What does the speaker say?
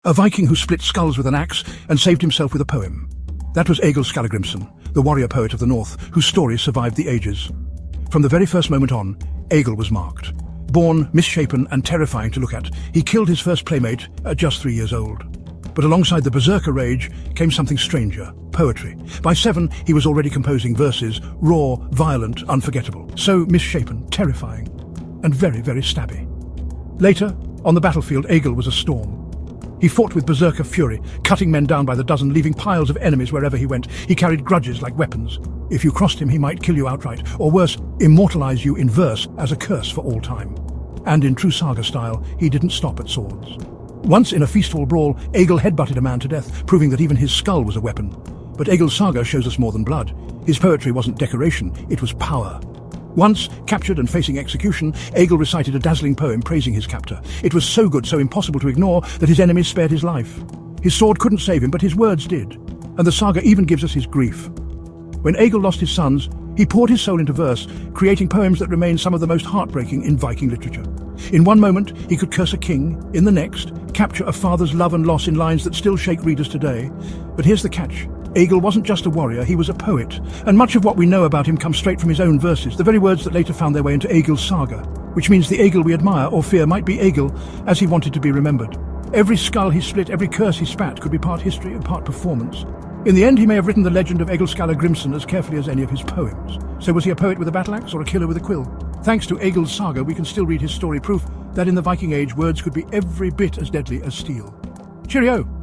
A Viking who split skulls with an axe and saved himself with a poem. That was Egil Skallagrímsson, the warrior poet of the North, whose story survived the ages. From the very first moment on, Egil was marked. Born, misshapen and terrifying to look at, he killed his first playmate at just 3 years old. But alongside the berserker rage came something stranger, poetry. By 7, he was already composing verses, raw, violent, unforgettable. So misshapen, terrifying, and very, very stabby. Later, on the battlefield, Egil was a storm. He fought with berserker fury, cutting men down by the dozen, leaving piles of enemies wherever he went. He carried grudges like weapons. If you crossed him, he might kill you outright, or worse, immortalize you in verse as a curse for all time. And in true saga style, he didn't stop at swords. Once in a feast-hall brawl, Egil headbutted a man to death, proving that even his skull was a weapon. But Egil Saga shows us more than blood. His poetry wasn't decoration, it was power. Once, captured and facing execution, Egil recited a dazzling poem praising his captor. It was so good, so impossible to ignore, that his enemies spared his life. His sword couldn't save him, but his words did. And the saga even gives us his grief. When Egil lost his sons, he poured his soul into verse, creating poems that remain some of the most heartbreaking in Viking literature. In one moment, he could curse a king. In the next, capture a father's love and loss in lines that still shake readers today. But here's the catch. Egil wasn't just a warrior, he was a poet. And much of what we know about him comes straight from his own verses, the very words that later found their way into Egil Saga, which means the Egil we admire or fear might be Egil as he wanted to be remembered. Every skull he split, every curse he spat could be part history and part performance. In the end, he may have written the legend of Egil Skallagrímsson as carefully as any of his poems. So was he a poet with a battle axe or a killer with a quill? Thanks to Egil Saga, we can still read his story, proof that in the Viking Age, words could be every bit as deadly as steel. Cheerio!